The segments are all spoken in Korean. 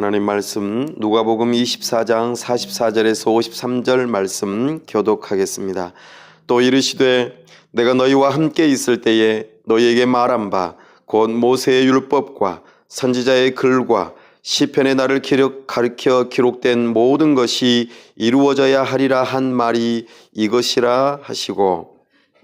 하나님 말씀 누가복음 24장 44절에서 53절 말씀 교독하겠습니다. 또 이르시되 내가 너희와 함께 있을 때에 너희에게 말한 바 곧 모세의 율법과 선지자의 글과 시편의 나를 가르쳐 기록된 모든 것이 이루어져야 하리라 한 말이 이것이라 하시고,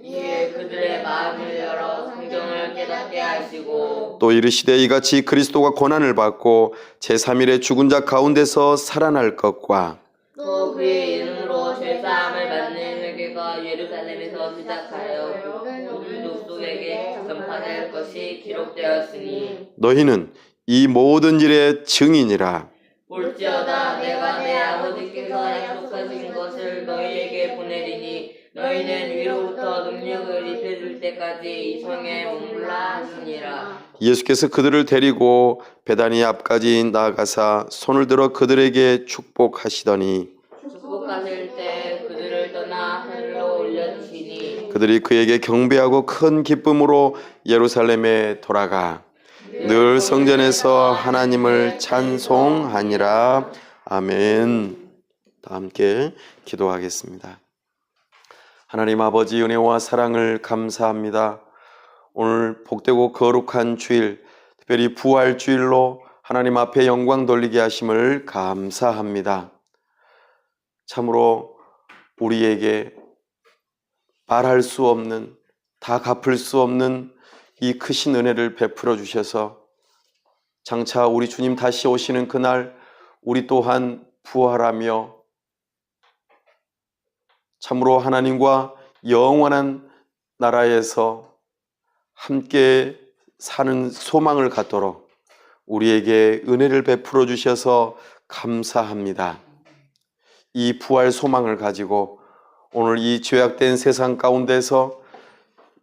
이에 그들의 마음을 열어 성경을 깨닫게 하시고, 또 이르시되 이같이 그리스도가 고난을 받고 제3일에 죽은 자 가운데서 살아날 것과 또 그의 이름으로 죄사함을 받는 회개가 예루살렘에서 시작하여 모든 족속에게 전파될 것이 기록되었으니, 너희는 이 모든 일의 증인이라. 볼지어다 내가 내 아버지께서 약속하신 것을 너희에게 보내리니 너희는 위로부터 능력을 입혀줄 때까지 이 성에 머물라 하시니라. 예수께서 그들을 데리고 베다니 앞까지 나아가사 손을 들어 그들에게 축복하시더니 축복하실 때 그들을 떠나 하늘로 올려주시니, 그들이 그에게 경배하고 큰 기쁨으로 예루살렘에 돌아가 늘 성전에서 하나님을 찬송하니라. 아멘. 다 함께 기도하겠습니다. 하나님 아버지, 은혜와 사랑을 감사합니다. 오늘 복되고 거룩한 주일, 특별히 부활 주일로 하나님 앞에 영광 돌리게 하심을 감사합니다. 참으로 우리에게 말할 수 없는, 다 갚을 수 없는 이 크신 은혜를 베풀어 주셔서 장차 우리 주님 다시 오시는 그날 우리 또한 부활하며 참으로 하나님과 영원한 나라에서 함께 사는 소망을 갖도록 우리에게 은혜를 베풀어 주셔서 감사합니다. 이 부활 소망을 가지고 오늘 이 죄악된 세상 가운데서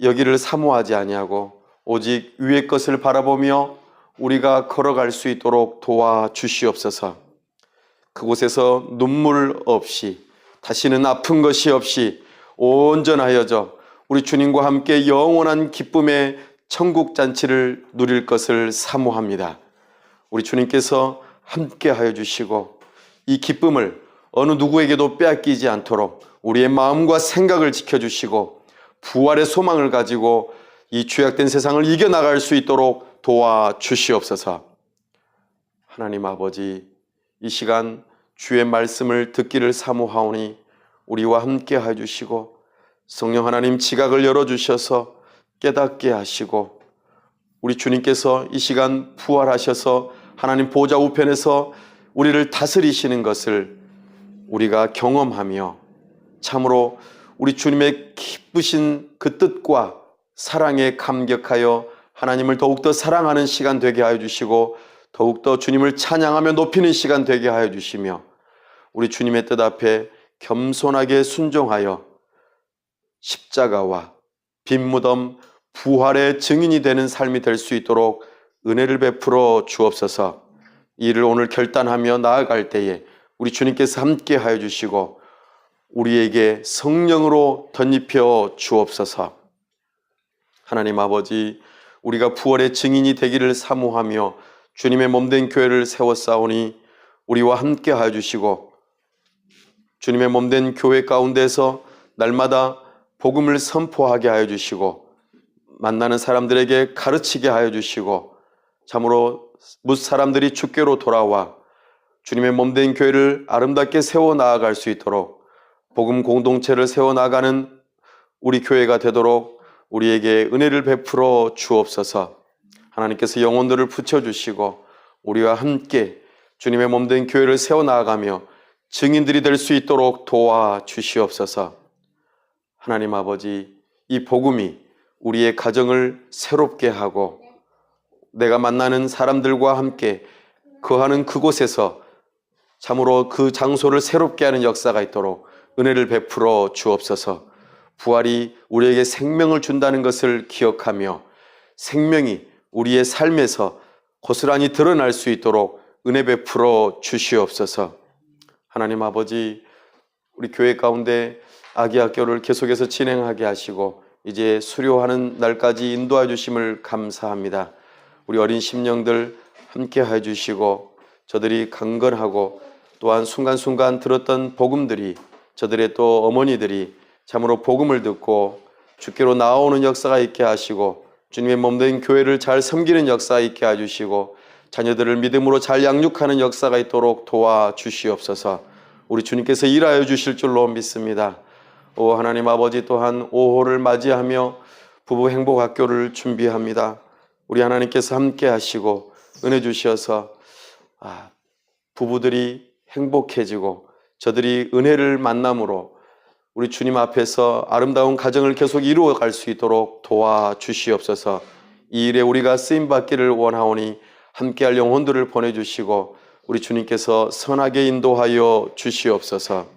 여기를 사모하지 아니하고 오직 위의 것을 바라보며 우리가 걸어갈 수 있도록 도와주시옵소서. 그곳에서 눈물 없이, 다시는 아픈 것이 없이 온전하여져 우리 주님과 함께 영원한 기쁨의 천국 잔치를 누릴 것을 사모합니다. 우리 주님께서 함께 하여 주시고 이 기쁨을 어느 누구에게도 빼앗기지 않도록 우리의 마음과 생각을 지켜주시고 부활의 소망을 가지고 이 죄악된 세상을 이겨나갈 수 있도록 도와주시옵소서. 하나님 아버지, 이 시간 주의 말씀을 듣기를 사모하오니 우리와 함께 해주시고 성령 하나님 지각을 열어주셔서 깨닫게 하시고 우리 주님께서 이 시간 부활하셔서 하나님 보좌 우편에서 우리를 다스리시는 것을 우리가 경험하며 참으로 우리 주님의 기쁘신 그 뜻과 사랑에 감격하여 하나님을 더욱더 사랑하는 시간 되게 하여 주시고 더욱더 주님을 찬양하며 높이는 시간 되게 하여 주시며 우리 주님의 뜻 앞에 겸손하게 순종하여 십자가와 빈무덤 부활의 증인이 되는 삶이 될 수 있도록 은혜를 베풀어 주옵소서. 이를 오늘 결단하며 나아갈 때에 우리 주님께서 함께 하여 주시고 우리에게 성령으로 덧입혀 주옵소서. 하나님 아버지, 우리가 부활의 증인이 되기를 사모하며 주님의 몸된 교회를 세워싸우니 우리와 함께 하여 주시고 주님의 몸된 교회 가운데서 날마다 복음을 선포하게 하여 주시고 만나는 사람들에게 가르치게 하여 주시고 참으로 뭇 사람들이 주께로 돌아와 주님의 몸된 교회를 아름답게 세워나아갈 수 있도록 복음 공동체를 세워나가는 우리 교회가 되도록 우리에게 은혜를 베풀어 주옵소서. 하나님께서 영혼들을 붙여주시고 우리와 함께 주님의 몸된 교회를 세워나가며 증인들이 될 수 있도록 도와주시옵소서. 하나님 아버지, 이 복음이 우리의 가정을 새롭게 하고 내가 만나는 사람들과 함께 거하는 그곳에서 참으로 그 장소를 새롭게 하는 역사가 있도록 은혜를 베풀어 주옵소서. 부활이 우리에게 생명을 준다는 것을 기억하며 생명이 우리의 삶에서 고스란히 드러날 수 있도록 은혜 베풀어 주시옵소서. 하나님 아버지, 우리 교회 가운데 아기 학교를 계속해서 진행하게 하시고 이제 수료하는 날까지 인도해 주심을 감사합니다. 우리 어린 심령들 함께 해 주시고 저들이 강건하고 또한 순간순간 들었던 복음들이 저들의 또 어머니들이 참으로 복음을 듣고 주께로 나오는 역사가 있게 하시고 주님의 몸된 교회를 잘 섬기는 역사가 있게 해주시고 자녀들을 믿음으로 잘 양육하는 역사가 있도록 도와주시옵소서. 우리 주님께서 일하여 주실 줄로 믿습니다. 오 하나님 아버지, 또한 5호를 맞이하며 부부 행복학교를 준비합니다. 우리 하나님께서 함께 하시고 은혜 주셔서 부부들이 행복해지고 저들이 은혜를 만남으로 우리 주님 앞에서 아름다운 가정을 계속 이루어갈 수 있도록 도와주시옵소서. 이 일에 우리가 쓰임받기를 원하오니 함께할 영혼들을 보내주시고 우리 주님께서 선하게 인도하여 주시옵소서.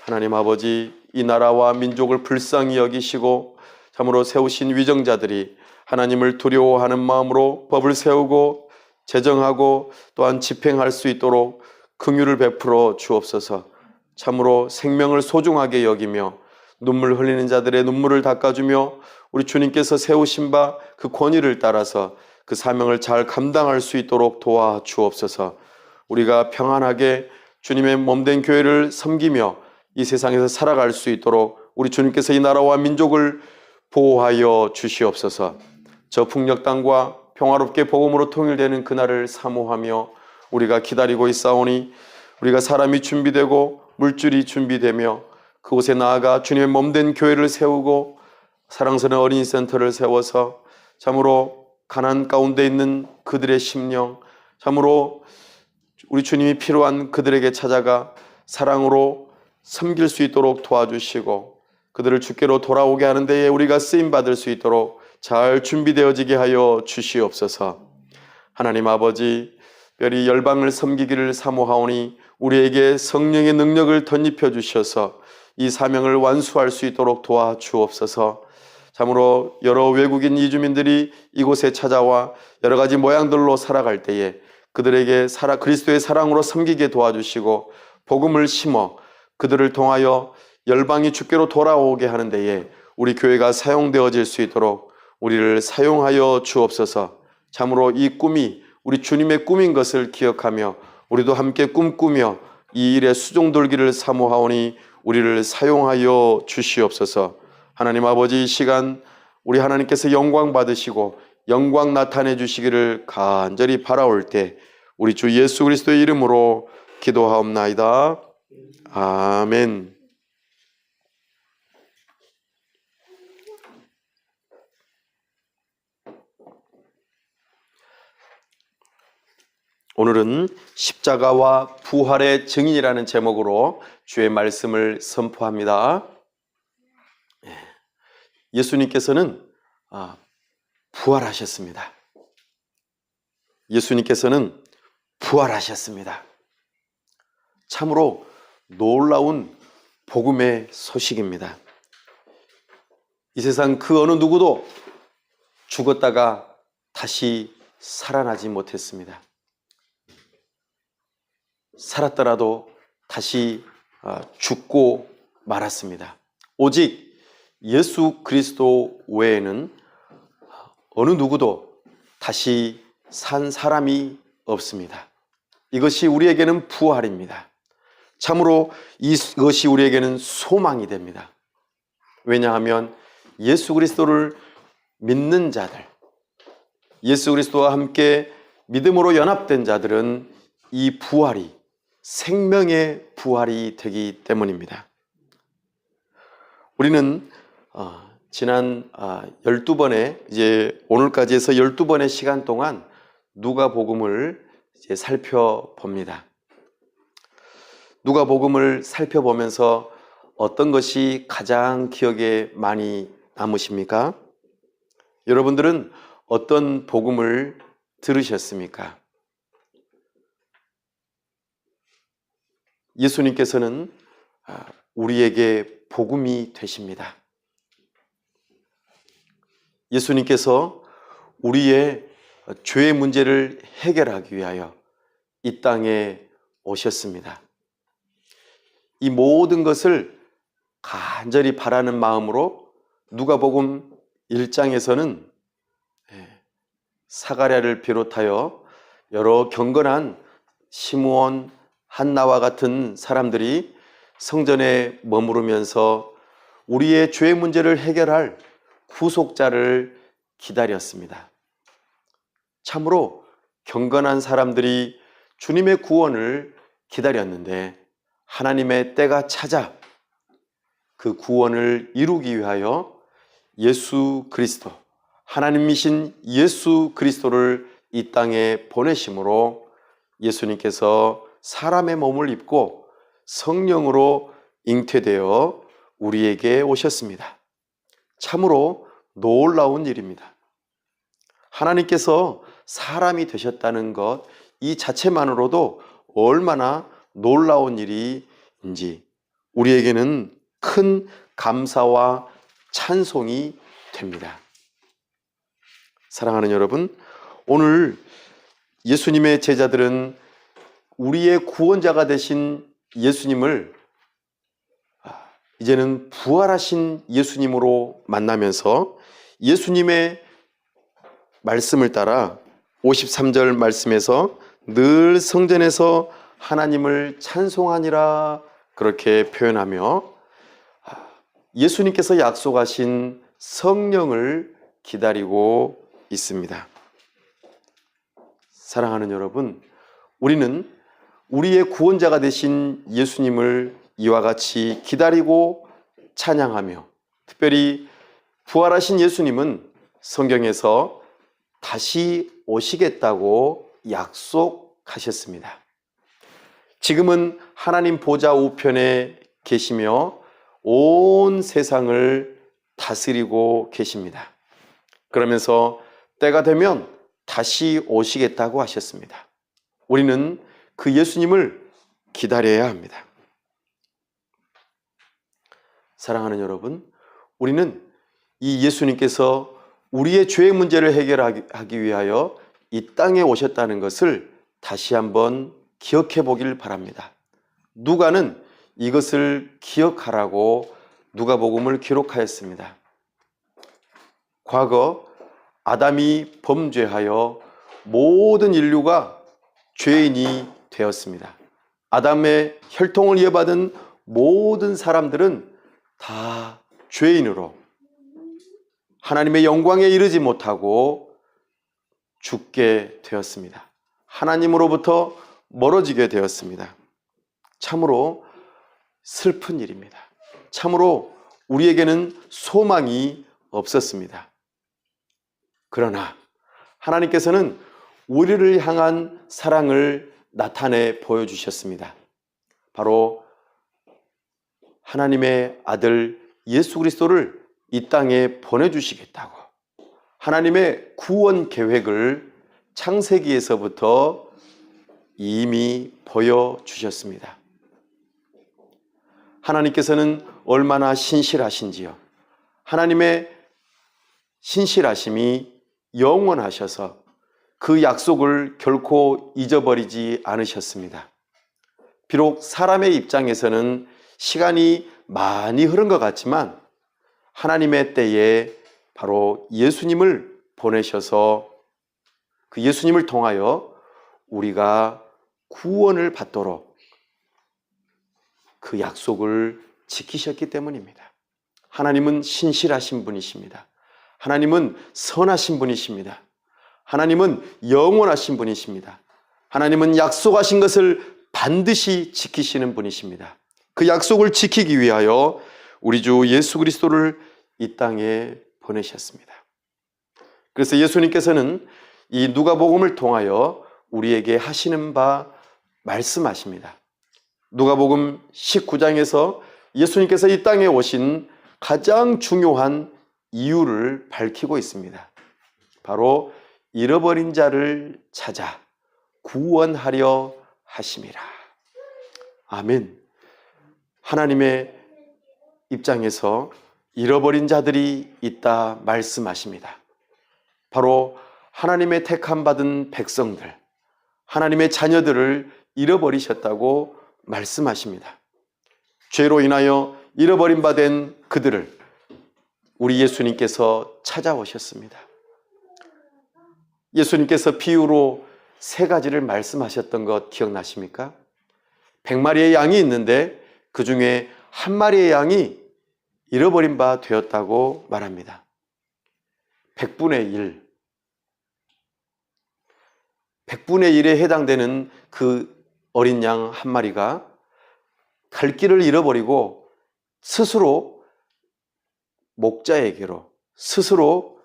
하나님 아버지, 이 나라와 민족을 불쌍히 여기시고 참으로 세우신 위정자들이 하나님을 두려워하는 마음으로 법을 세우고 제정하고 또한 집행할 수 있도록 긍휼을 베풀어 주옵소서. 참으로 생명을 소중하게 여기며 눈물 흘리는 자들의 눈물을 닦아주며 우리 주님께서 세우신 바 그 권위를 따라서 그 사명을 잘 감당할 수 있도록 도와주옵소서. 우리가 평안하게 주님의 몸된 교회를 섬기며 이 세상에서 살아갈 수 있도록 우리 주님께서 이 나라와 민족을 보호하여 주시옵소서. 저 북녘 땅과 평화롭게 복음으로 통일되는 그날을 사모하며 우리가 기다리고 있사오니 우리가 사람이 준비되고 물줄이 준비되며 그곳에 나아가 주님의 몸된 교회를 세우고 사랑스러운 어린이 센터를 세워서 참으로 가난 가운데 있는 그들의 심령, 참으로 우리 주님이 필요한 그들에게 찾아가 사랑으로 섬길 수 있도록 도와주시고 그들을 주께로 돌아오게 하는 데에 우리가 쓰임받을 수 있도록 잘 준비되어지게 하여 주시옵소서. 하나님 아버지, 특별히 열방을 섬기기를 사모하오니 우리에게 성령의 능력을 덧입혀 주셔서 이 사명을 완수할 수 있도록 도와주옵소서. 참으로 여러 외국인 이주민들이 이곳에 찾아와 여러 가지 모양들로 살아갈 때에 그들에게 그리스도의 사랑으로 섬기게 도와주시고 복음을 심어 그들을 통하여 열방이 주께로 돌아오게 하는 데에 우리 교회가 사용되어질 수 있도록 우리를 사용하여 주옵소서. 참으로 이 꿈이 우리 주님의 꿈인 것을 기억하며 우리도 함께 꿈꾸며 이 일에 수종돌기를 사모하오니 우리를 사용하여 주시옵소서. 하나님 아버지, 이 시간 우리 하나님께서 영광 받으시고 영광 나타내 주시기를 간절히 바라올 때 우리 주 예수 그리스도의 이름으로 기도하옵나이다. 아멘. 오늘은 십자가와 부활의 증인이라는 제목으로 주의 말씀을 선포합니다. 예수님께서는 부활하셨습니다. 예수님께서는 부활하셨습니다. 참으로 놀라운 복음의 소식입니다. 이 세상 그 어느 누구도 죽었다가 다시 살아나지 못했습니다. 살았더라도 다시 죽고 말았습니다. 오직 예수 그리스도 외에는 어느 누구도 다시 산 사람이 없습니다. 이것이 우리에게는 부활입니다. 참으로 이것이 우리에게는 소망이 됩니다. 왜냐하면 예수 그리스도를 믿는 자들, 예수 그리스도와 함께 믿음으로 연합된 자들은 이 부활이 생명의 부활이 되기 때문입니다. 우리는 지난 12번의 이제 오늘까지 해서 12번의 시간 동안 누가복음을 이제 살펴봅니다. 누가복음을 살펴보면서 어떤 것이 가장 기억에 많이 남으십니까? 여러분들은 어떤 복음을 들으셨습니까? 예수님께서는 우리에게 복음이 되십니다. 예수님께서 우리의 죄의 문제를 해결하기 위하여 이 땅에 오셨습니다. 이 모든 것을 간절히 바라는 마음으로 누가복음 1장에서는 사가랴를 비롯하여 여러 경건한 시므온, 한나와 같은 사람들이 성전에 머무르면서 우리의 죄 문제를 해결할 구속자를 기다렸습니다. 참으로 경건한 사람들이 주님의 구원을 기다렸는데 하나님의 때가 찾아 그 구원을 이루기 위하여 예수 그리스도, 하나님이신 예수 그리스도를 이 땅에 보내심으로 예수님께서 사람의 몸을 입고 성령으로 잉태되어 우리에게 오셨습니다. 참으로 놀라운 일입니다. 하나님께서 사람이 되셨다는 것, 이 자체만으로도 얼마나 놀라운 일인지 우리에게는 큰 감사와 찬송이 됩니다. 사랑하는 여러분, 오늘 예수님의 제자들은 우리의 구원자가 되신 예수님을 이제는 부활하신 예수님으로 만나면서 예수님의 말씀을 따라 53절 말씀에서 늘 성전에서 하나님을 찬송하니라 그렇게 표현하며 예수님께서 약속하신 성령을 기다리고 있습니다. 사랑하는 여러분, 우리는 우리의 구원자가 되신 예수님을 이와 같이 기다리고 찬양하며, 특별히 부활하신 예수님은 성경에서 다시 오시겠다고 약속하셨습니다. 지금은 하나님 보좌 우편에 계시며 온 세상을 다스리고 계십니다. 그러면서 때가 되면 다시 오시겠다고 하셨습니다. 우리는 그 예수님을 기다려야 합니다. 사랑하는 여러분, 우리는 이 예수님께서 우리의 죄의 문제를 해결하기 위하여 이 땅에 오셨다는 것을 다시 한번 기억해 보길 바랍니다. 누가는 이것을 기억하라고 누가복음을 기록하였습니다. 과거 아담이 범죄하여 모든 인류가 죄인이 되었습니다. 아담의 혈통을 이어받은 모든 사람들은 다 죄인으로 하나님의 영광에 이르지 못하고 죽게 되었습니다. 하나님으로부터 멀어지게 되었습니다. 참으로 슬픈 일입니다. 참으로 우리에게는 소망이 없었습니다. 그러나 하나님께서는 우리를 향한 사랑을 나타내 보여주셨습니다. 바로 하나님의 아들 예수 그리스도를 이 땅에 보내주시겠다고 하나님의 구원 계획을 창세기에서부터 이미 보여주셨습니다. 하나님께서는 얼마나 신실하신지요. 하나님의 신실하심이 영원하셔서 그 약속을 결코 잊어버리지 않으셨습니다. 비록 사람의 입장에서는 시간이 많이 흐른 것 같지만 하나님의 때에 바로 예수님을 보내셔서 그 예수님을 통하여 우리가 구원을 받도록 그 약속을 지키셨기 때문입니다. 하나님은 신실하신 분이십니다. 하나님은 선하신 분이십니다. 하나님은 영원하신 분이십니다. 하나님은 약속하신 것을 반드시 지키시는 분이십니다. 그 약속을 지키기 위하여 우리 주 예수 그리스도를 이 땅에 보내셨습니다. 그래서 예수님께서는 이 누가복음을 통하여 우리에게 하시는 바 말씀하십니다. 누가복음 19장에서 예수님께서 이 땅에 오신 가장 중요한 이유를 밝히고 있습니다. 바로 잃어버린 자를 찾아 구원하려 하심이라. 아멘. 하나님의 입장에서 잃어버린 자들이 있다 말씀하십니다. 바로 하나님의 택함 받은 백성들, 하나님의 자녀들을 잃어버리셨다고 말씀하십니다. 죄로 인하여 잃어버린 바 된 그들을 우리 예수님께서 찾아오셨습니다. 예수님께서 비유로 세 가지를 말씀하셨던 것 기억나십니까? 100마리의 양이 있는데 그 중에 한 마리의 양이 잃어버린 바 되었다고 말합니다. 100분의 1. 100분의 1에 해당되는 그 어린 양 한 마리가 갈 길을 잃어버리고 스스로 목자에게로, 스스로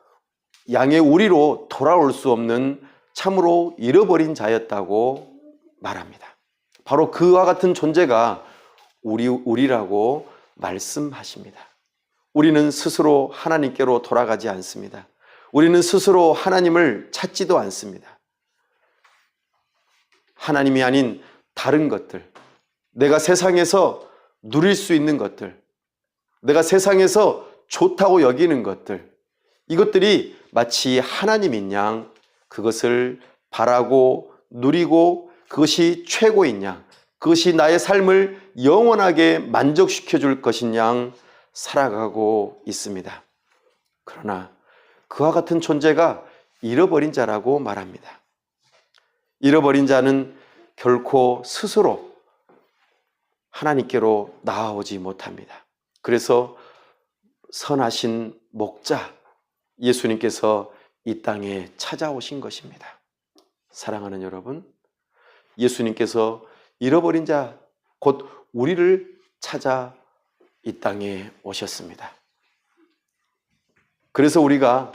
양의 우리로 돌아올 수 없는 참으로 잃어버린 자였다고 말합니다. 바로 그와 같은 존재가 우리라고 말씀하십니다. 우리는 스스로 하나님께로 돌아가지 않습니다. 우리는 스스로 하나님을 찾지도 않습니다. 하나님이 아닌 다른 것들, 내가 세상에서 누릴 수 있는 것들, 내가 세상에서 좋다고 여기는 것들, 이것들이 마치 하나님인 양 그것을 바라고 누리고 그것이 최고인 양, 그것이 나의 삶을 영원하게 만족시켜 줄 것인 양 살아가고 있습니다. 그러나 그와 같은 존재가 잃어버린 자라고 말합니다. 잃어버린 자는 결코 스스로 하나님께로 나아오지 못합니다. 그래서 선하신 목자 예수님께서 이 땅에 찾아오신 것입니다. 사랑하는 여러분, 예수님께서 잃어버린 자, 곧 우리를 찾아 이 땅에 오셨습니다. 그래서 우리가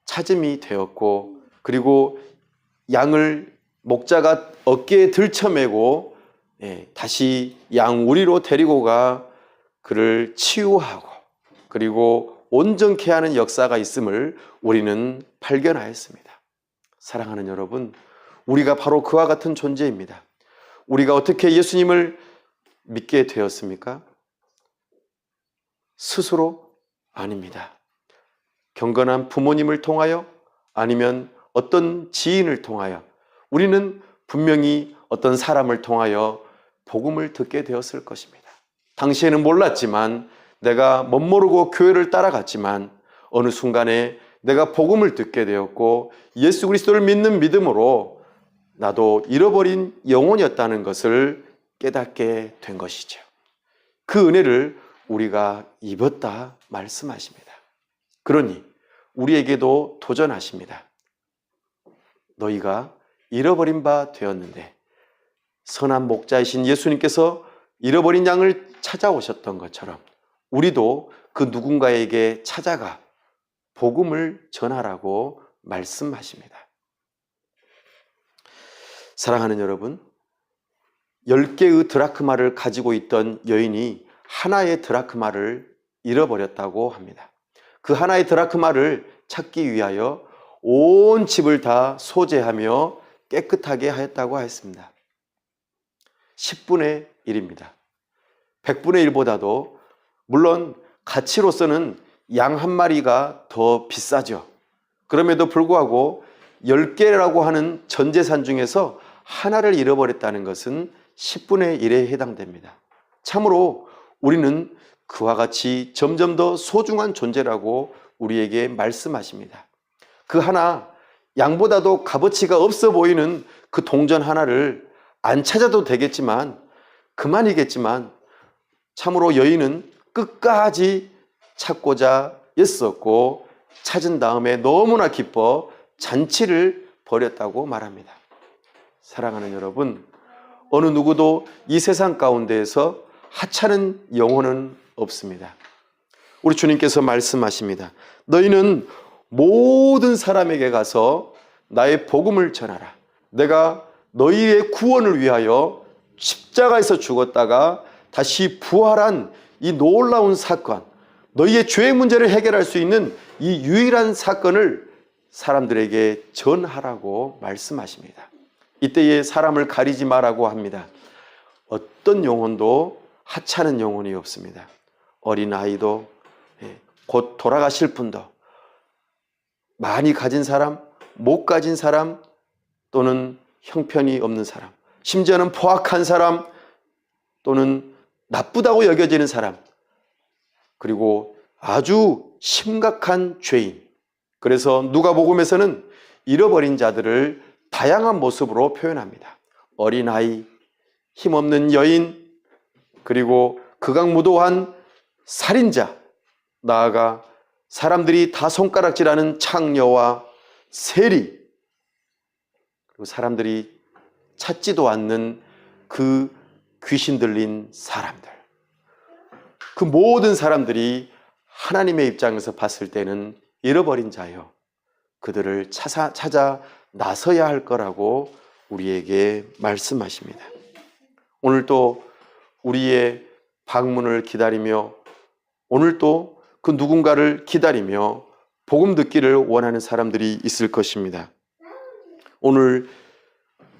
찾음이 되었고, 그리고 양을 목자가 어깨에 들쳐매고 다시 양 우리로 데리고 가 그를 치유하고 그리고 온전케 하는 역사가 있음을 우리는 발견하였습니다. 사랑하는 여러분, 우리가 바로 그와 같은 존재입니다. 우리가 어떻게 예수님을 믿게 되었습니까? 스스로? 아닙니다. 경건한 부모님을 통하여, 아니면 어떤 지인을 통하여, 우리는 분명히 어떤 사람을 통하여 복음을 듣게 되었을 것입니다. 당시에는 몰랐지만, 내가 멋모르고 교회를 따라갔지만 어느 순간에 내가 복음을 듣게 되었고 예수 그리스도를 믿는 믿음으로 나도 잃어버린 영혼이었다는 것을 깨닫게 된 것이죠. 그 은혜를 우리가 입었다 말씀하십니다. 그러니 우리에게도 도전하십니다. 너희가 잃어버린 바 되었는데 선한 목자이신 예수님께서 잃어버린 양을 찾아오셨던 것처럼 우리도 그 누군가에게 찾아가 복음을 전하라고 말씀하십니다. 사랑하는 여러분, 10개의 드라크마를 가지고 있던 여인이 하나의 드라크마를 잃어버렸다고 합니다. 그 하나의 드라크마를 찾기 위하여 온 집을 다 소재하며 깨끗하게 하였다고 하였습니다. 10분의 1입니다. 100분의 1보다도 물론 가치로서는 양 한 마리가 더 비싸죠. 그럼에도 불구하고 10개라고 하는 전 재산 중에서 하나를 잃어버렸다는 것은 10분의 1에 해당됩니다. 참으로 우리는 그와 같이 점점 더 소중한 존재라고 우리에게 말씀하십니다. 그 하나, 양보다도 값어치가 없어 보이는 그 동전 하나를 안 찾아도 되겠지만, 그만이겠지만 참으로 여인은 끝까지 찾고자 애썼고 찾은 다음에 너무나 기뻐 잔치를 벌였다고 말합니다. 사랑하는 여러분, 어느 누구도 이 세상 가운데에서 하찮은 영혼은 없습니다. 우리 주님께서 말씀하십니다. 너희는 모든 사람에게 가서 나의 복음을 전하라. 내가 너희의 구원을 위하여 십자가에서 죽었다가 다시 부활한 이 놀라운 사건, 너희의 죄의 문제를 해결할 수 있는 이 유일한 사건을 사람들에게 전하라고 말씀하십니다. 이때에 사람을 가리지 말라고 합니다. 어떤 영혼도 하찮은 영혼이 없습니다. 어린아이도 곧 돌아가실 분도, 많이 가진 사람, 못 가진 사람, 또는 형편이 없는 사람, 심지어는 포악한 사람, 또는 나쁘다고 여겨지는 사람, 그리고 아주 심각한 죄인. 그래서 누가복음에서는 잃어버린 자들을 다양한 모습으로 표현합니다. 어린아이, 힘없는 여인, 그리고 극악무도한 살인자, 나아가 사람들이 다 손가락질하는 창녀와 세리, 그리고 사람들이 찾지도 않는 그 귀신 들린 사람들, 그 모든 사람들이 하나님의 입장에서 봤을 때는 잃어버린 자요, 그들을 찾아 나서야 할 거라고 우리에게 말씀하십니다. 오늘도 우리의 방문을 기다리며, 오늘도 그 누군가를 기다리며 복음 듣기를 원하는 사람들이 있을 것입니다. 오늘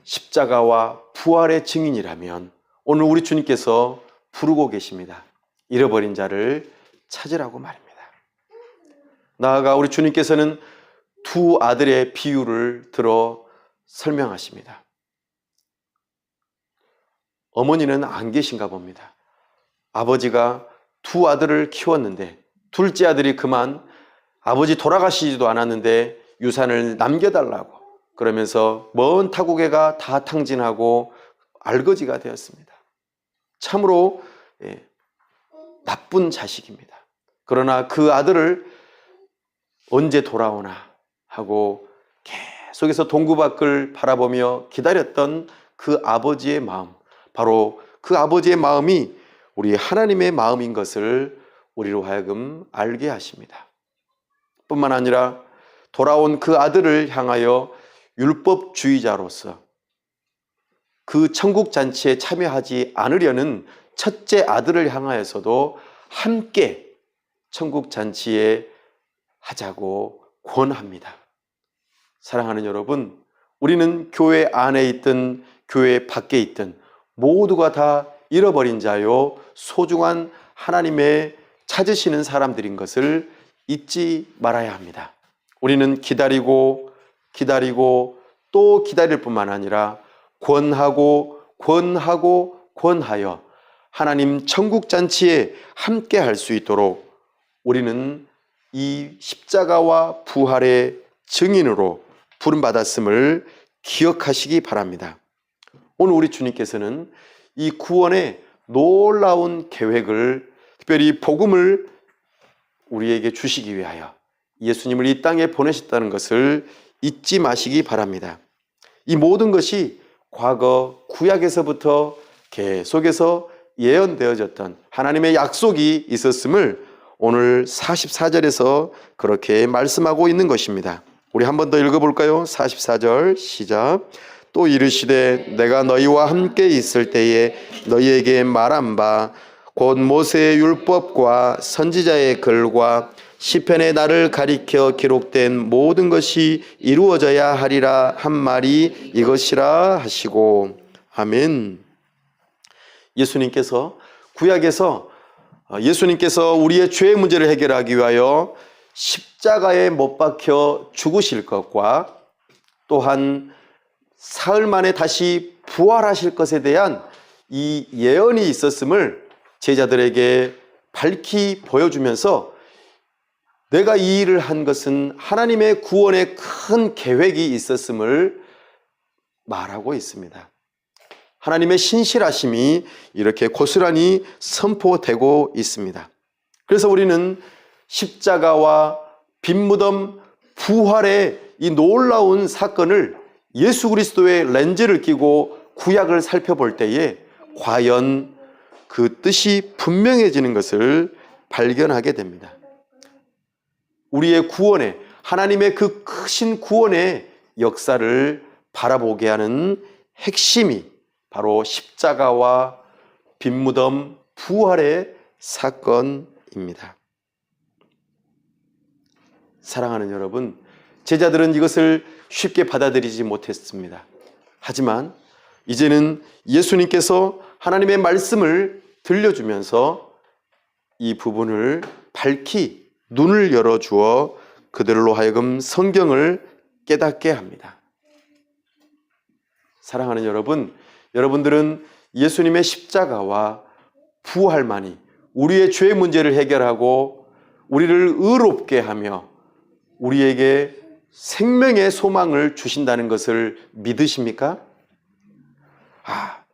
십자가와 부활의 증인이라면 오늘 우리 주님께서 부르고 계십니다. 잃어버린 자를 찾으라고 말입니다. 나아가 우리 주님께서는 두 아들의 비유를 들어 설명하십니다. 어머니는 안 계신가 봅니다. 아버지가 두 아들을 키웠는데 둘째 아들이 그만 아버지 돌아가시지도 않았는데 유산을 남겨달라고 그러면서 먼 타국에가 다 탕진하고 알거지가 되었습니다. 참으로 나쁜 자식입니다. 그러나 그 아들을 언제 돌아오나 하고 계속해서 동구밖을 바라보며 기다렸던 그 아버지의 마음, 바로 그 아버지의 마음이 우리 하나님의 마음인 것을 우리로 하여금 알게 하십니다. 뿐만 아니라 돌아온 그 아들을 향하여 율법주의자로서 그 천국잔치에 참여하지 않으려는 첫째 아들을 향하여서도 함께 천국잔치에 하자고 권합니다. 사랑하는 여러분, 우리는 교회 안에 있든 교회 밖에 있든 모두가 다 잃어버린 자요 소중한 하나님의 찾으시는 사람들인 것을 잊지 말아야 합니다. 우리는 기다리고 또 기다릴 뿐만 아니라 권하고 권하여 하나님 천국잔치에 함께 할 수 있도록 우리는 이 십자가와 부활의 증인으로 부름받았음을 기억하시기 바랍니다. 오늘 우리 주님께서는 이 구원의 놀라운 계획을, 특별히 복음을 우리에게 주시기 위하여 예수님을 이 땅에 보내셨다는 것을 잊지 마시기 바랍니다. 이 모든 것이 과거 구약에서부터 계속해서 예언되어졌던 하나님의 약속이 있었음을 오늘 44절에서 그렇게 말씀하고 있는 것입니다. 우리 한 번 더 읽어볼까요? 44절 시작. 또 이르시되 내가 너희와 함께 있을 때에 너희에게 말한 바 곧 모세의 율법과 선지자의 글과 시편의 나를 가리켜 기록된 모든 것이 이루어져야 하리라 한 말이 이것이라 하시고. 아멘. 예수님께서 구약에서 우리의 죄의 문제를 해결하기 위하여 십자가에 못 박혀 죽으실 것과 또한 사흘 만에 다시 부활하실 것에 대한 이 예언이 있었음을 제자들에게 밝히 보여주면서 내가 이 일을 한 것은 하나님의 구원의 큰 계획이 있었음을 말하고 있습니다. 하나님의 신실하심이 이렇게 고스란히 선포되고 있습니다. 그래서 우리는 십자가와 빈무덤 부활의 이 놀라운 사건을 예수 그리스도의 렌즈를 끼고 구약을 살펴볼 때에 과연 그 뜻이 분명해지는 것을 발견하게 됩니다. 우리의 구원에, 하나님의 그 크신 구원의 역사를 바라보게 하는 핵심이 바로 십자가와 빈무덤 부활의 사건입니다. 사랑하는 여러분, 제자들은 이것을 쉽게 받아들이지 못했습니다. 하지만 이제는 예수님께서 하나님의 말씀을 들려주면서 이 부분을 밝히 눈을 열어주어 그들로 하여금 성경을 깨닫게 합니다. 사랑하는 여러분, 여러분들은 예수님의 십자가와 부활만이 우리의 죄의 문제를 해결하고 우리를 의롭게 하며 우리에게 생명의 소망을 주신다는 것을 믿으십니까?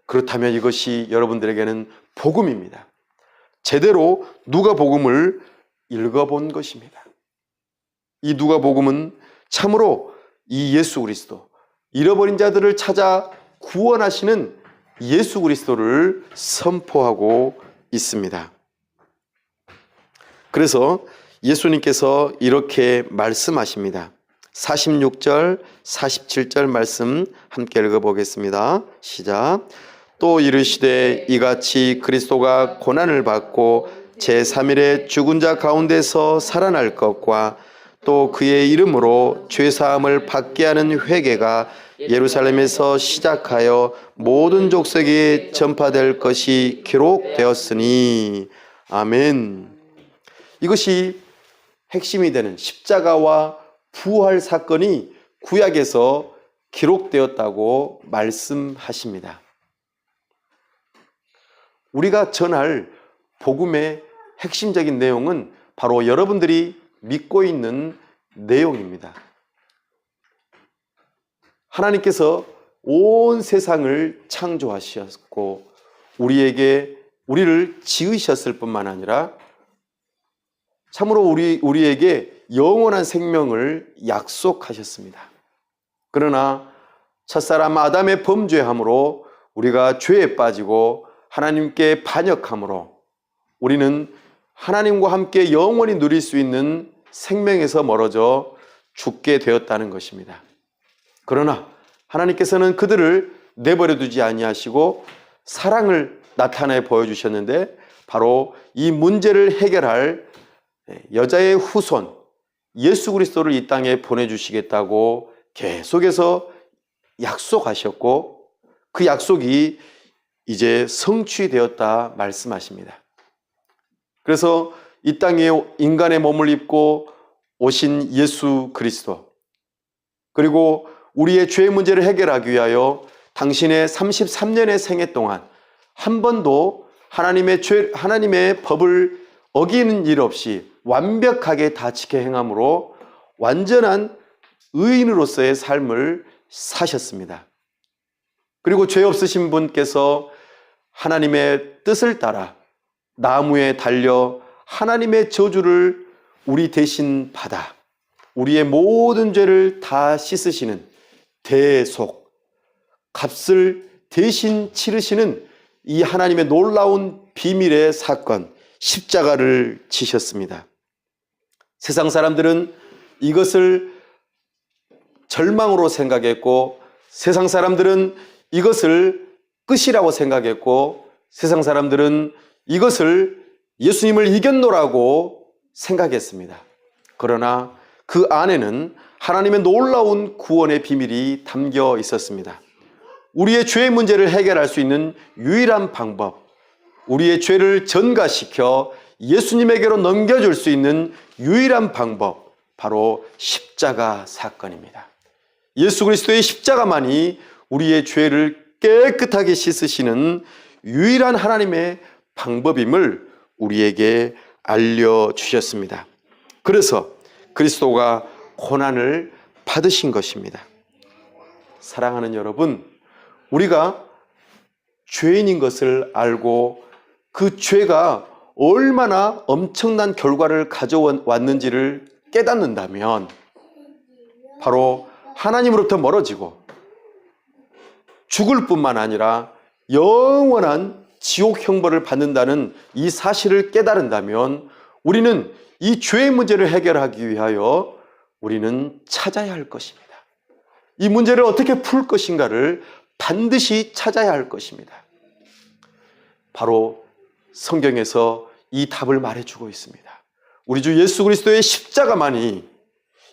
그렇다면 이것이 여러분들에게는 복음입니다. 제대로 누가복음을 읽어본 것입니다. 이 누가복음은 참으로 이 예수 그리스도, 잃어버린 자들을 찾아 구원하시는 예수 그리스도를 선포하고 있습니다. 그래서 예수님께서 이렇게 말씀하십니다. 46절, 47절 말씀 함께 읽어보겠습니다. 시작. 또 이르시되 이같이 그리스도가 고난을 받고 제3일에 죽은 자 가운데서 살아날 것과 또 그의 이름으로 죄사함을 받게 하는 회개가 예루살렘에서 시작하여 모든 족속에 전파될 것이 기록되었으니. 아멘. 이것이 핵심이 되는 십자가와 부활 사건이 구약에서 기록되었다고 말씀하십니다. 우리가 전할 복음의 핵심적인 내용은 바로 여러분들이 믿고 있는 내용입니다. 하나님께서 온 세상을 창조하셨고 우리를 지으셨을 뿐만 아니라 참으로 우리에게 영원한 생명을 약속하셨습니다. 그러나 첫사람 아담의 범죄함으로 우리가 죄에 빠지고 하나님께 반역함으로 우리는 하나님과 함께 영원히 누릴 수 있는 생명에서 멀어져 죽게 되었다는 것입니다. 그러나 하나님께서는 그들을 내버려 두지 아니하시고 사랑을 나타내 보여주셨는데 바로 이 문제를 해결할 여자의 후손 예수 그리스도를 이 땅에 보내주시겠다고 계속해서 약속하셨고 그 약속이 이제 성취되었다 말씀하십니다. 그래서 이 땅에 인간의 몸을 입고 오신 예수 그리스도, 그리고 우리의 죄 문제를 해결하기 위하여 당신의 33년의 생애 동안 한 번도 하나님의 법을 어기는 일 없이 완벽하게 다 지켜 행함으로 완전한 의인으로서의 삶을 사셨습니다. 그리고 죄 없으신 분께서 하나님의 뜻을 따라 나무에 달려 하나님의 저주를 우리 대신 받아 우리의 모든 죄를 다 씻으시는 대속, 값을 대신 치르시는 이 하나님의 놀라운 비밀의 사건, 십자가를 지셨습니다. 세상 사람들은 이것을 절망으로 생각했고, 세상 사람들은 이것을 끝이라고 생각했고, 세상 사람들은 이것을 예수님을 이겼노라고 생각했습니다. 그러나 그 안에는 하나님의 놀라운 구원의 비밀이 담겨 있었습니다. 우리의 죄의 문제를 해결할 수 있는 유일한 방법, 우리의 죄를 전가시켜 예수님에게로 넘겨줄 수 있는 유일한 방법, 바로 십자가 사건입니다. 예수 그리스도의 십자가만이 우리의 죄를 깨끗하게 씻으시는 유일한 하나님의 방법임을 우리에게 알려주셨습니다. 그래서 그리스도가 고난을 받으신 것입니다. 사랑하는 여러분, 우리가 죄인인 것을 알고 그 죄가 얼마나 엄청난 결과를 가져왔는지를 깨닫는다면 바로 하나님으로부터 멀어지고 죽을 뿐만 아니라 영원한 지옥 형벌을 받는다는 이 사실을 깨달은다면 우리는 이 죄의 문제를 해결하기 위하여 우리는 찾아야 할 것입니다. 이 문제를 어떻게 풀 것인가를 반드시 찾아야 할 것입니다. 바로 성경에서 이 답을 말해주고 있습니다. 우리 주 예수 그리스도의 십자가만이,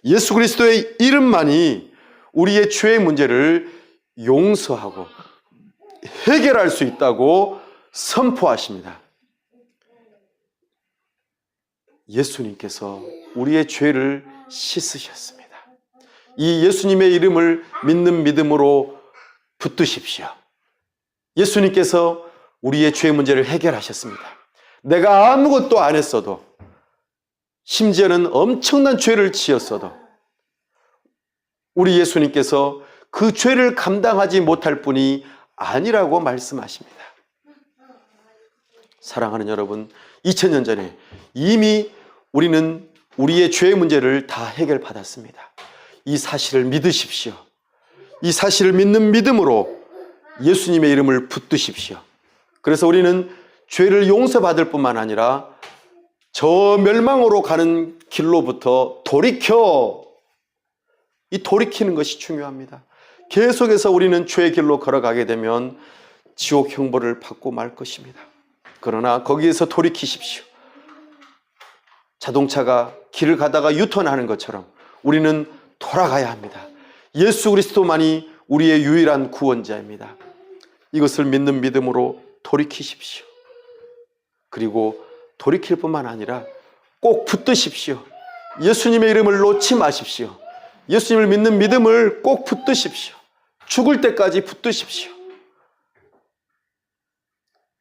예수 그리스도의 이름만이 우리의 죄의 문제를 용서하고 해결할 수 있다고 선포하십니다. 예수님께서 우리의 죄를 씻으셨습니다. 이 예수님의 이름을 믿는 믿음으로 붙드십시오. 예수님께서 우리의 죄 문제를 해결하셨습니다. 내가 아무것도 안 했어도, 심지어는 엄청난 죄를 지었어도 우리 예수님께서 그 죄를 감당하지 못할 분이 아니라고 말씀하십니다. 사랑하는 여러분, 2000년 전에 이미 우리는 우리의 죄의 문제를 다 해결받았습니다. 이 사실을 믿으십시오. 이 사실을 믿는 믿음으로 예수님의 이름을 붙드십시오. 그래서 우리는 죄를 용서받을 뿐만 아니라 저 멸망으로 가는 길로부터 돌이키는 것이 중요합니다. 계속해서 우리는 죄의 길로 걸어가게 되면 지옥 형벌을 받고 말 것입니다. 그러나 거기에서 돌이키십시오. 자동차가 길을 가다가 유턴하는 것처럼 우리는 돌아가야 합니다. 예수 그리스도만이 우리의 유일한 구원자입니다. 이것을 믿는 믿음으로 돌이키십시오. 그리고 돌이킬 뿐만 아니라 꼭 붙드십시오. 예수님의 이름을 놓지 마십시오. 예수님을 믿는 믿음을 꼭 붙드십시오. 죽을 때까지 붙드십시오.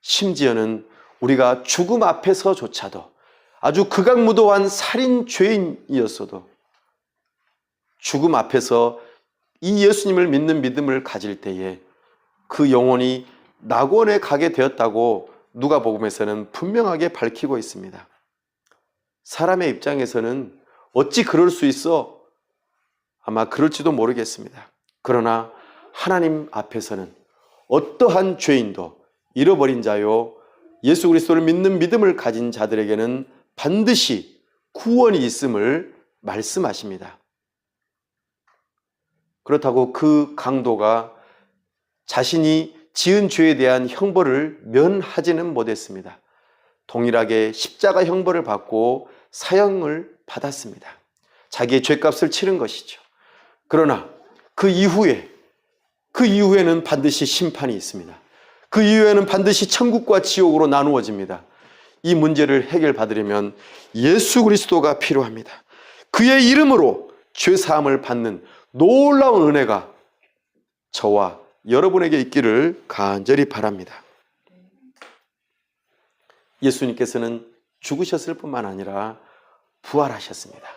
심지어는 우리가 죽음 앞에서조차도 아주 극악무도한 살인 죄인이었어도 죽음 앞에서 이 예수님을 믿는 믿음을 가질 때에 그 영혼이 낙원에 가게 되었다고 누가복음에서는 분명하게 밝히고 있습니다. 사람의 입장에서는 어찌 그럴 수 있어? 아마 그럴지도 모르겠습니다. 그러나 하나님 앞에서는 어떠한 죄인도 잃어버린 자요 예수 그리스도를 믿는 믿음을 가진 자들에게는 반드시 구원이 있음을 말씀하십니다. 그렇다고 그 강도가 자신이 지은 죄에 대한 형벌을 면하지는 못했습니다. 동일하게 십자가 형벌을 받고 사형을 받았습니다. 자기의 죄값을 치른 것이죠. 그러나 그 이후에는 반드시 심판이 있습니다. 그 이후에는 반드시 천국과 지옥으로 나누어집니다. 이 문제를 해결받으려면 예수 그리스도가 필요합니다. 그의 이름으로 죄사함을 받는 놀라운 은혜가 저와 여러분에게 있기를 간절히 바랍니다. 예수님께서는 죽으셨을 뿐만 아니라 부활하셨습니다.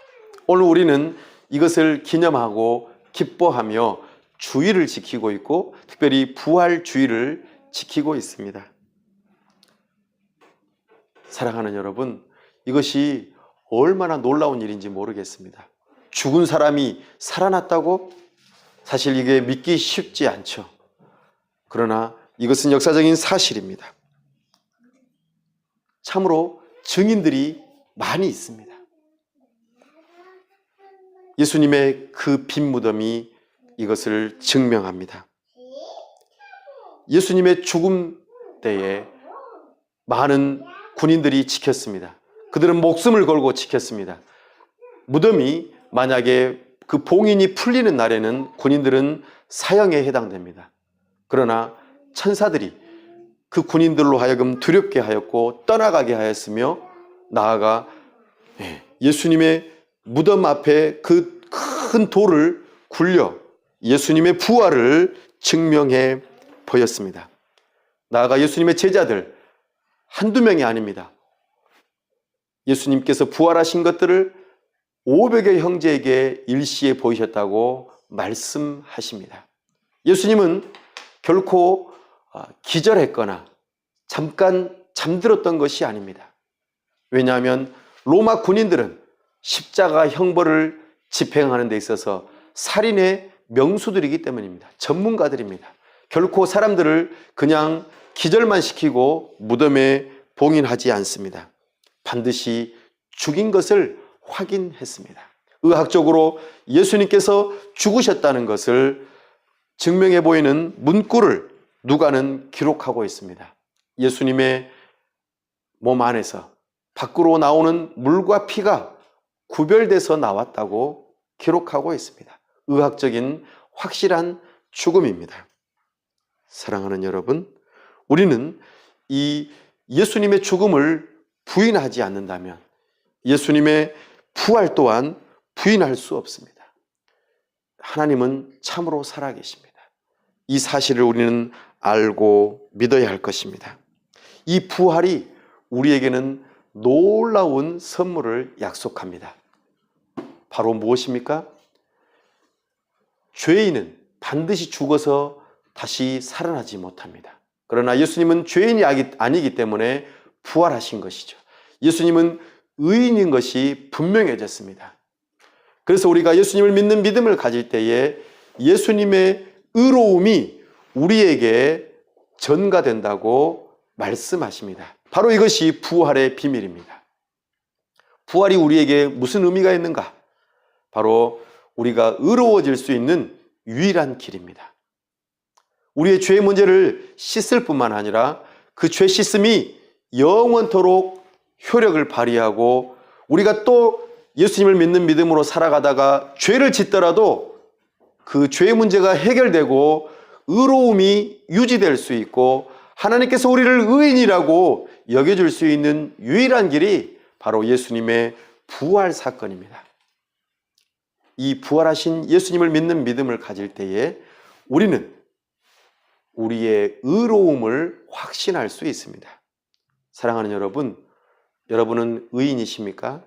오늘 우리는 이것을 기념하고 기뻐하며 주일을 지키고 있고 특별히 부활 주일을 지키고 있습니다. 사랑하는 여러분, 이것이 얼마나 놀라운 일인지 모르겠습니다. 죽은 사람이 살아났다고? 사실 이게 믿기 쉽지 않죠. 그러나 이것은 역사적인 사실입니다. 참으로 증인들이 많이 있습니다. 예수님의 그 빈 무덤이 이것을 증명합니다. 예수님의 죽음 때에 많은 군인들이 지켰습니다. 그들은 목숨을 걸고 지켰습니다. 무덤이 만약에 그 봉인이 풀리는 날에는 군인들은 사형에 해당됩니다. 그러나 천사들이 그 군인들로 하여금 두렵게 하였고 떠나가게 하였으며 나아가 예수님의 무덤 앞에 그 큰 돌을 굴려 예수님의 부활을 증명해 보였습니다. 나아가 예수님의 제자들 한두 명이 아닙니다. 예수님께서 부활하신 것들을 500의 형제에게 일시에 보이셨다고 말씀하십니다. 예수님은 결코 기절했거나 잠깐 잠들었던 것이 아닙니다. 왜냐하면 로마 군인들은 십자가 형벌을 집행하는 데 있어서 살인의 명수들이기 때문입니다. 전문가들입니다. 결코 사람들을 그냥 기절만 시키고 무덤에 봉인하지 않습니다. 반드시 죽인 것을 확인했습니다. 의학적으로 예수님께서 죽으셨다는 것을 증명해 보이는 문구를 누가는 기록하고 있습니다. 예수님의 몸 안에서 밖으로 나오는 물과 피가 구별돼서 나왔다고 기록하고 있습니다. 의학적인 확실한 죽음입니다. 사랑하는 여러분, 우리는 이 예수님의 죽음을 부인하지 않는다면 예수님의 부활 또한 부인할 수 없습니다. 하나님은 참으로 살아계십니다. 이 사실을 우리는 알고 믿어야 할 것입니다. 이 부활이 우리에게는 놀라운 선물을 약속합니다. 바로 무엇입니까? 죄인은 반드시 죽어서 다시 살아나지 못합니다. 그러나 예수님은 죄인이 아니기 때문에 부활하신 것이죠. 예수님은 의인인 것이 분명해졌습니다. 그래서 우리가 예수님을 믿는 믿음을 가질 때에 예수님의 의로움이 우리에게 전가된다고 말씀하십니다. 바로 이것이 부활의 비밀입니다. 부활이 우리에게 무슨 의미가 있는가? 바로 우리가 의로워질 수 있는 유일한 길입니다. 우리의 죄의 문제를 씻을 뿐만 아니라 그 죄 씻음이 영원토록 효력을 발휘하고 우리가 또 예수님을 믿는 믿음으로 살아가다가 죄를 짓더라도 그 죄의 문제가 해결되고 의로움이 유지될 수 있고 하나님께서 우리를 의인이라고 여겨줄 수 있는 유일한 길이 바로 예수님의 부활 사건입니다. 이 부활하신 예수님을 믿는 믿음을 가질 때에 우리는 우리의 의로움을 확신할 수 있습니다. 사랑하는 여러분, 여러분은 의인이십니까?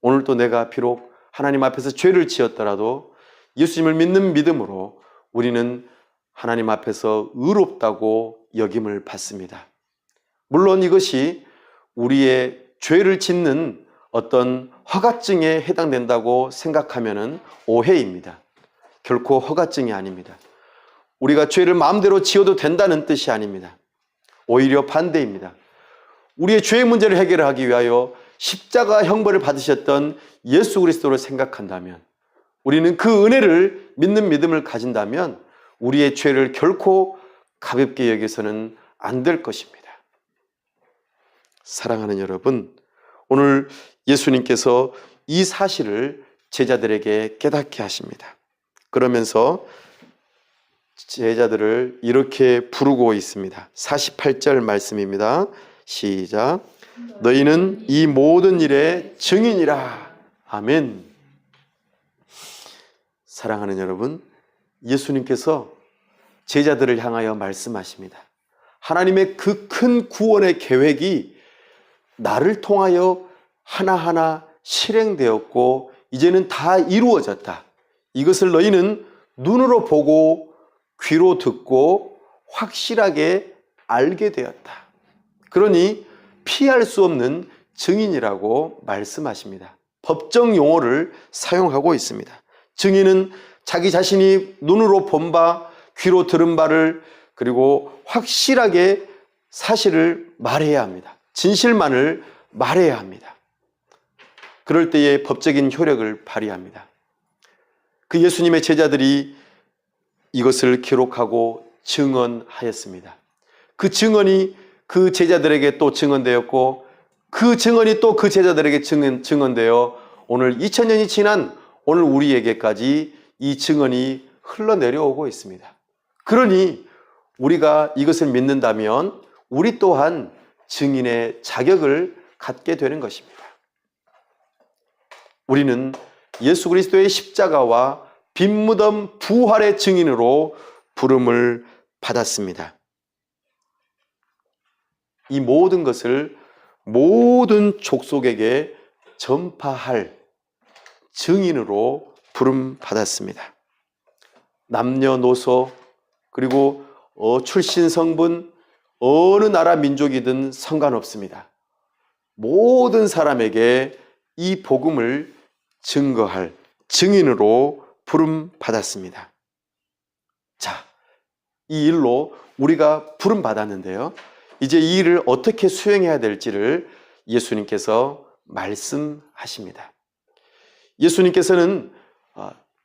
오늘도 내가 비록 하나님 앞에서 죄를 지었더라도 예수님을 믿는 믿음으로 우리는 하나님 앞에서 의롭다고 여김을 받습니다. 물론 이것이 우리의 죄를 짓는 어떤 허가증에 해당된다고 생각하면 오해입니다. 결코 허가증이 아닙니다. 우리가 죄를 마음대로 지어도 된다는 뜻이 아닙니다. 오히려 반대입니다. 우리의 죄의 문제를 해결하기 위하여 십자가 형벌을 받으셨던 예수 그리스도를 생각한다면, 우리는 그 은혜를 믿는 믿음을 가진다면 우리의 죄를 결코 가볍게 여겨서는 안 될 것입니다. 사랑하는 여러분, 오늘 예수님께서 이 사실을 제자들에게 깨닫게 하십니다. 그러면서 제자들을 이렇게 부르고 있습니다. 48절 말씀입니다. 시작. 너희는 이 모든 일의 증인이라. 아멘. 사랑하는 여러분, 예수님께서 제자들을 향하여 말씀하십니다. 하나님의 그 큰 구원의 계획이 나를 통하여 하나하나 실행되었고 이제는 다 이루어졌다. 이것을 너희는 눈으로 보고 귀로 듣고 확실하게 알게 되었다. 그러니 피할 수 없는 증인이라고 말씀하십니다. 법정 용어를 사용하고 있습니다. 증인은 자기 자신이 눈으로 본 바, 귀로 들은 바를 그리고 확실하게 사실을 말해야 합니다. 진실만을 말해야 합니다. 그럴 때에 법적인 효력을 발휘합니다. 그 예수님의 제자들이 이것을 기록하고 증언하였습니다. 그 증언이 그 제자들에게 또 증언되었고 그 증언이 또 그 제자들에게 증언되어 오늘 2000년이 지난 오늘 우리에게까지 이 증언이 흘러내려오고 있습니다. 그러니 우리가 이것을 믿는다면 우리 또한 증인의 자격을 갖게 되는 것입니다. 우리는 예수 그리스도의 십자가와 빈무덤 부활의 증인으로 부름을 받았습니다. 이 모든 것을 모든 족속에게 전파할 증인으로 부름 받았습니다. 남녀노소 그리고 출신 성분 어느 나라 민족이든 상관없습니다. 모든 사람에게 이 복음을 증거할 증인으로 부름 받았습니다. 자, 이 일로 우리가 부름 받았는데요. 이제 이 일을 어떻게 수행해야 될지를 예수님께서 말씀하십니다. 예수님께서는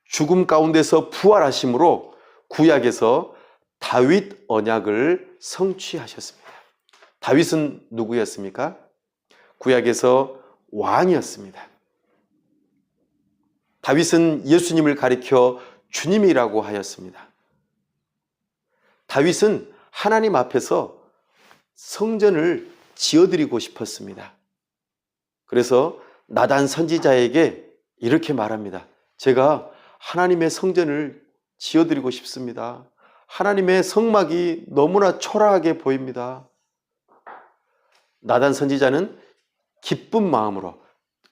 죽음 가운데서 부활하심으로 구약에서 다윗 언약을 성취하셨습니다. 다윗은 누구였습니까? 구약에서 왕이었습니다. 다윗은 예수님을 가리켜 주님이라고 하였습니다. 다윗은 하나님 앞에서 성전을 지어드리고 싶었습니다. 그래서 나단 선지자에게 이렇게 말합니다. 제가 하나님의 성전을 지어드리고 싶습니다. 하나님의 성막이 너무나 초라하게 보입니다. 나단 선지자는 기쁜 마음으로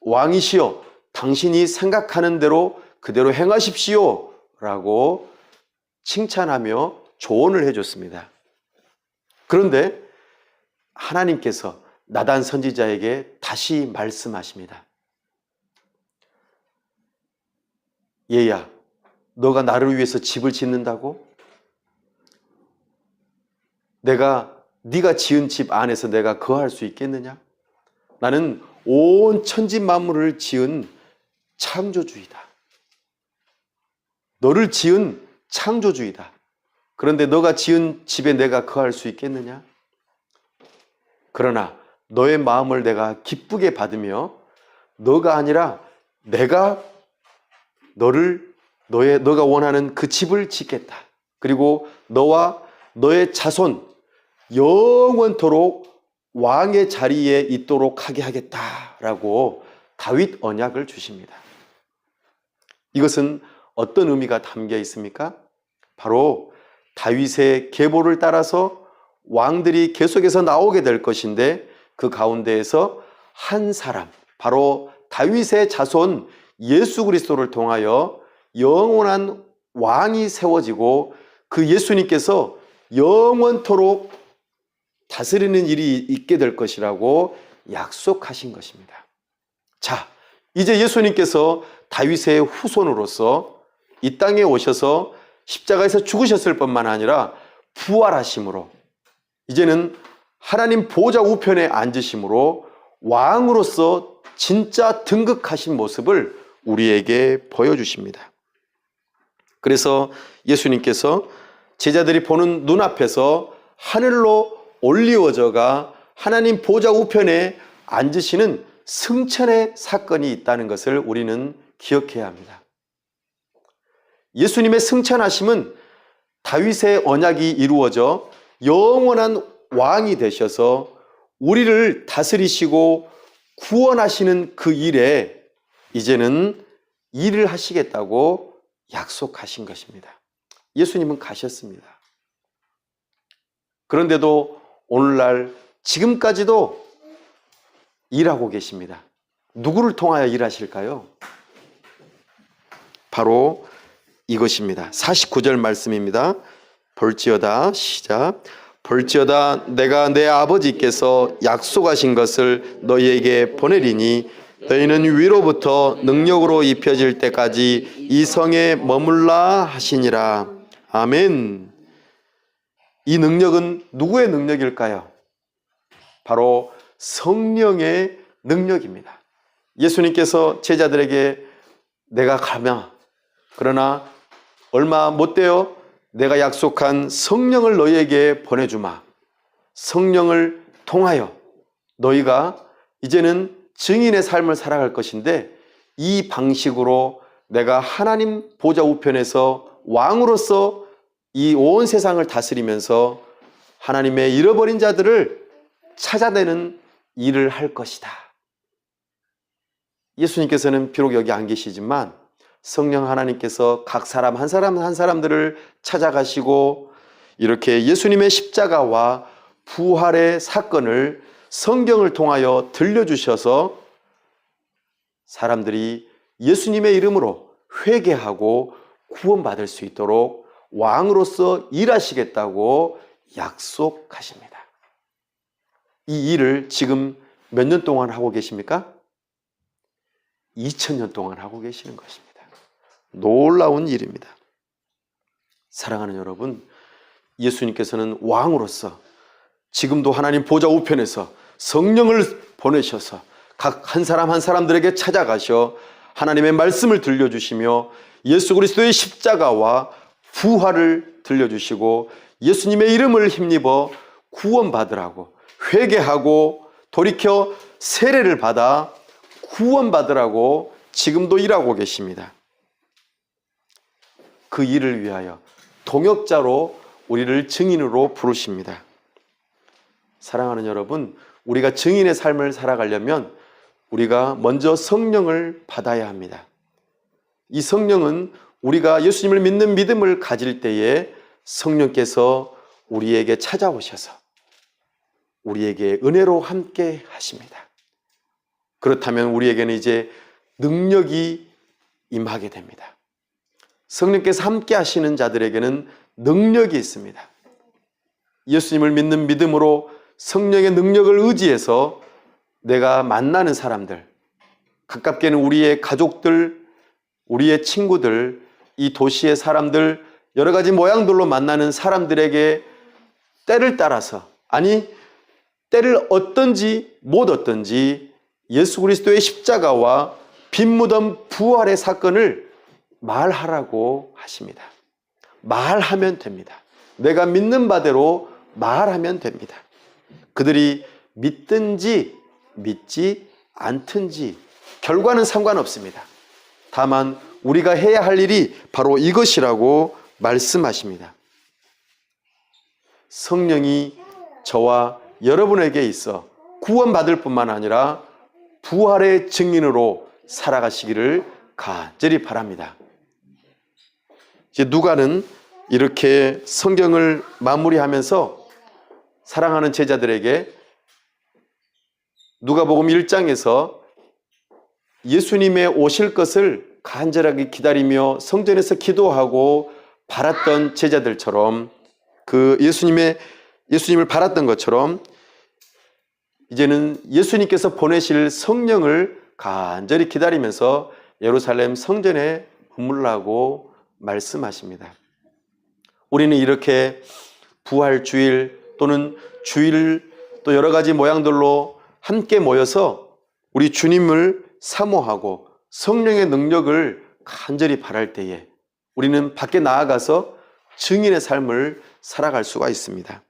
왕이시여 당신이 생각하는 대로 그대로 행하십시오 라고 칭찬하며 조언을 해줬습니다. 그런데 하나님께서 나단 선지자에게 다시 말씀하십니다. 얘야, 너가 나를 위해서 집을 짓는다고? 네가 지은 집 안에서 내가 거할 수 있겠느냐? 나는 온 천지 만물을 지은 창조주이다. 너를 지은 창조주이다. 그런데 너가 지은 집에 내가 거할 수 있겠느냐? 그러나 너의 마음을 내가 기쁘게 받으며 너가 아니라 내가 너가 원하는 그 집을 짓겠다. 그리고 너와 너의 자손 영원토록 왕의 자리에 있도록 하게 하겠다라고 다윗 언약을 주십니다. 이것은 어떤 의미가 담겨 있습니까? 바로 다윗의 계보를 따라서 왕들이 계속해서 나오게 될 것인데 그 가운데에서 한 사람, 바로 다윗의 자손 예수 그리스도를 통하여 영원한 왕이 세워지고 그 예수님께서 영원토록 다스리는 일이 있게 될 것이라고 약속하신 것입니다. 자, 이제 예수님께서 다윗의 후손으로서 이 땅에 오셔서 십자가에서 죽으셨을 뿐만 아니라 부활하심으로 이제는 하나님 보좌 우편에 앉으심으로 왕으로서 진짜 등극하신 모습을 우리에게 보여주십니다. 그래서 예수님께서 제자들이 보는 눈앞에서 하늘로 올리워져가 하나님 보좌 우편에 앉으시는 승천의 사건이 있다는 것을 우리는 기억해야 합니다. 예수님의 승천하심은 다윗의 언약이 이루어져 영원한 왕이 되셔서 우리를 다스리시고 구원하시는 그 일에 이제는 일을 하시겠다고 약속하신 것입니다. 예수님은 가셨습니다. 그런데도 오늘날 지금까지도 일하고 계십니다. 누구를 통하여 일하실까요? 바로 이것입니다. 49절 말씀입니다. 볼지어다, 시작. 볼지어다 내가 내 아버지께서 약속하신 것을 너희에게 보내리니 너희는 위로부터 능력으로 입혀질 때까지 이 성에 머물라 하시니라. 아멘. 이 능력은 누구의 능력일까요? 바로 성령의 능력입니다. 예수님께서 제자들에게 내가 가면 그러나 얼마 못 되어 내가 약속한 성령을 너희에게 보내주마. 성령을 통하여 너희가 이제는 증인의 삶을 살아갈 것인데 이 방식으로 내가 하나님 보좌 우편에서 왕으로서 이 온 세상을 다스리면서 하나님의 잃어버린 자들을 찾아내는 일을 할 것이다. 예수님께서는 비록 여기 안 계시지만 성령 하나님께서 각 사람 한 사람들을 찾아가시고 이렇게 예수님의 십자가와 부활의 사건을 성경을 통하여 들려주셔서 사람들이 예수님의 이름으로 회개하고 구원받을 수 있도록 왕으로서 일하시겠다고 약속하십니다. 이 일을 지금 몇 년 동안 하고 계십니까? 2000년 동안 하고 계시는 것입니다. 놀라운 일입니다. 사랑하는 여러분, 예수님께서는 왕으로서 지금도 하나님 보좌 우편에서 성령을 보내셔서 각 한 사람 한 사람들에게 찾아가셔 하나님의 말씀을 들려주시며 예수 그리스도의 십자가와 부활을 들려주시고 예수님의 이름을 힘입어 구원받으라고 회개하고 돌이켜 세례를 받아 구원받으라고 지금도 일하고 계십니다. 그 일을 위하여 동역자로 우리를 증인으로 부르십니다. 사랑하는 여러분, 우리가 증인의 삶을 살아가려면 우리가 먼저 성령을 받아야 합니다. 이 성령은 우리가 예수님을 믿는 믿음을 가질 때에 성령께서 우리에게 찾아오셔서 우리에게 은혜로 함께 하십니다. 그렇다면 우리에게는 이제 능력이 임하게 됩니다. 성령께서 함께 하시는 자들에게는 능력이 있습니다. 예수님을 믿는 믿음으로 성령의 능력을 의지해서 내가 만나는 사람들, 가깝게는 우리의 가족들, 우리의 친구들, 이 도시의 사람들, 여러 가지 모양들로 만나는 사람들에게 때를 따라서, 아니 때를 얻든지 못 얻든지 예수 그리스도의 십자가와 빈 무덤 부활의 사건을 말하라고 하십니다. 말하면 됩니다. 내가 믿는 바대로 말하면 됩니다. 그들이 믿든지 믿지 않든지 결과는 상관없습니다. 다만 우리가 해야 할 일이 바로 이것이라고 말씀하십니다. 성령이 저와 여러분에게 있어 구원받을 뿐만 아니라 부활의 증인으로 살아가시기를 간절히 바랍니다. 이제 누가는 이렇게 성경을 마무리하면서 사랑하는 제자들에게 누가복음 1장에서 예수님의 오실 것을 간절하게 기다리며 성전에서 기도하고 바랐던 제자들처럼 그 예수님을 바랐던 것처럼 이제는 예수님께서 보내실 성령을 간절히 기다리면서 예루살렘 성전에 머물라고 말씀하십니다. 우리는 이렇게 부활 주일 또는 주일 또 여러 가지 모양들로 함께 모여서 우리 주님을 사모하고 성령의 능력을 간절히 바랄 때에 우리는 밖에 나아가서 증인의 삶을 살아갈 수가 있습니다.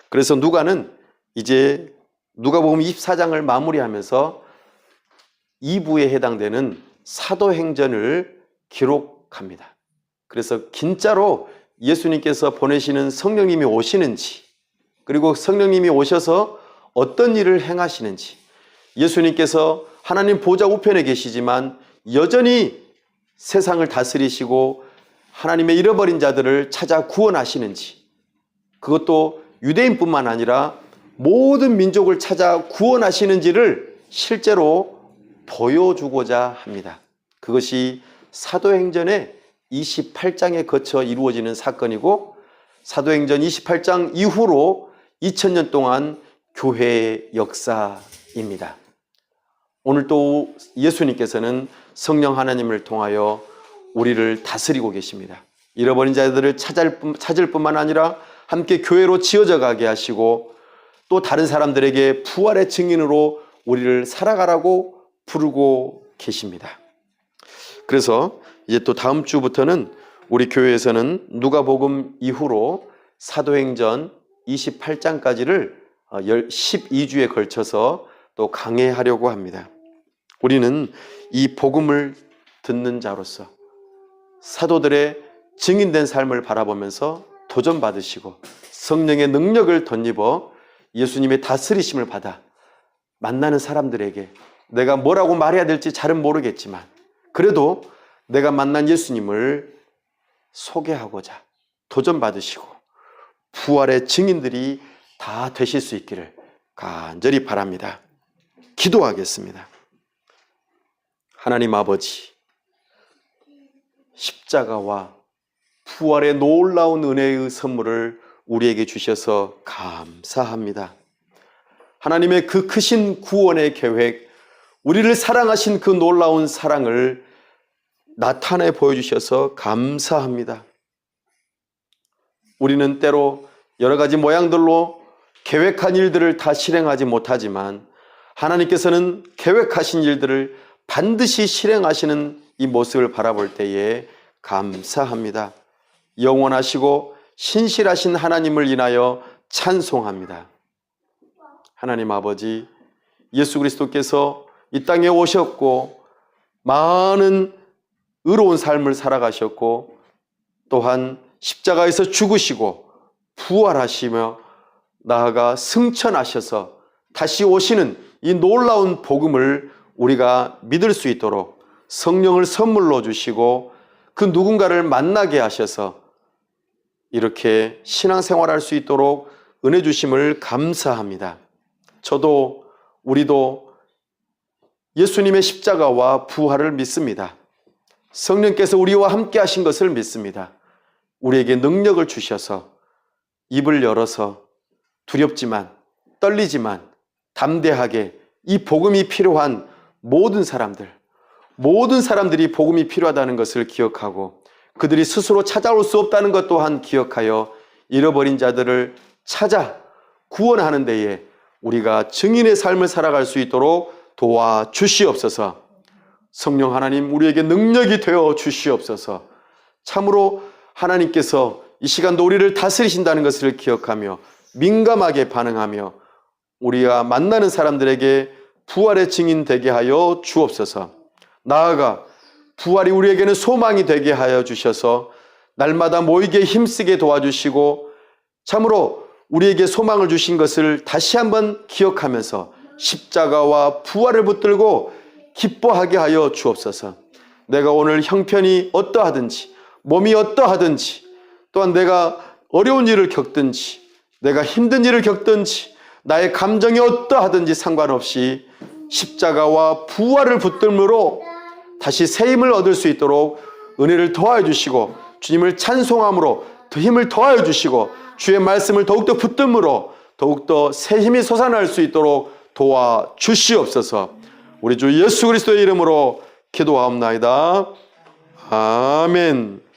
그래서 누가는 이제 누가복음 24장을 마무리하면서 2부에 해당되는 사도행전을 기록합니다. 그래서 진짜로 예수님께서 보내시는 성령님이 오시는지, 그리고 성령님이 오셔서 어떤 일을 행하시는지, 예수님께서 하나님 보좌 우편에 계시지만 여전히 세상을 다스리시고 하나님의 잃어버린 자들을 찾아 구원하시는지, 그것도 유대인뿐만 아니라 모든 민족을 찾아 구원하시는지를 실제로 보여주고자 합니다. 그것이 사도행전의 28장에 거쳐 이루어지는 사건이고, 사도행전 28장 이후로 2000년 동안 교회의 역사입니다. 오늘 또 예수님께서는 성령 하나님을 통하여 우리를 다스리고 계십니다. 잃어버린 자들을 찾을 뿐만 아니라 함께 교회로 지어져 가게 하시고 또 다른 사람들에게 부활의 증인으로 우리를 살아가라고 부르고 계십니다. 그래서 이제 또 다음 주부터는 우리 교회에서는 누가복음 이후로 사도행전 28장까지를 12주에 걸쳐서 또 강해하려고 합니다. 우리는 이 복음을 듣는 자로서 사도들의 증인된 삶을 바라보면서 도전받으시고 성령의 능력을 덧입어 예수님의 다스리심을 받아 만나는 사람들에게 내가 뭐라고 말해야 될지 잘은 모르겠지만 그래도 내가 만난 예수님을 소개하고자 도전받으시고 부활의 증인들이 다 되실 수 있기를 간절히 바랍니다. 기도하겠습니다. 하나님 아버지, 십자가와 부활의 놀라운 은혜의 선물을 우리에게 주셔서 감사합니다. 하나님의 그 크신 구원의 계획, 우리를 사랑하신 그 놀라운 사랑을 나타내 보여주셔서 감사합니다. 우리는 때로 여러 가지 모양들로 계획한 일들을 다 실행하지 못하지만 하나님께서는 계획하신 일들을 반드시 실행하시는 이 모습을 바라볼 때에 감사합니다. 영원하시고 신실하신 하나님을 인하여 찬송합니다. 하나님 아버지, 예수 그리스도께서 이 땅에 오셨고 많은 의로운 삶을 살아가셨고 또한 십자가에서 죽으시고 부활하시며 나아가 승천하셔서 다시 오시는 이 놀라운 복음을 우리가 믿을 수 있도록 성령을 선물로 주시고 그 누군가를 만나게 하셔서 이렇게 신앙생활할 수 있도록 은혜 주심을 감사합니다. 저도 우리도 예수님의 십자가와 부활을 믿습니다. 성령께서 우리와 함께 하신 것을 믿습니다. 우리에게 능력을 주셔서 입을 열어서 두렵지만 떨리지만 담대하게 이 복음이 필요한 모든 사람들이 복음이 필요하다는 것을 기억하고 그들이 스스로 찾아올 수 없다는 것 또한 기억하여 잃어버린 자들을 찾아 구원하는 데에 우리가 증인의 삶을 살아갈 수 있도록 도와주시옵소서. 성령 하나님, 우리에게 능력이 되어 주시옵소서. 참으로 하나님께서 이 시간도 우리를 다스리신다는 것을 기억하며 민감하게 반응하며 우리가 만나는 사람들에게 부활의 증인 되게 하여 주옵소서. 나아가 부활이 우리에게는 소망이 되게 하여 주셔서 날마다 모이게 힘쓰게 도와주시고 참으로 우리에게 소망을 주신 것을 다시 한번 기억하면서 십자가와 부활을 붙들고 기뻐하게 하여 주옵소서. 내가 오늘 형편이 어떠하든지 몸이 어떠하든지 또한 내가 어려운 일을 겪든지 내가 힘든 일을 겪든지 나의 감정이 어떠하든지 상관없이 십자가와 부활을 붙들므로 다시 새 힘을 얻을 수 있도록 은혜를 더하여 주시고 주님을 찬송함으로 더 힘을 더하여 주시고 주의 말씀을 더욱더 붙들므로 더욱더 새 힘이 솟아날 수 있도록 도와주시옵소서. 우리 주 예수 그리스도의 이름으로 기도하옵나이다. 아멘.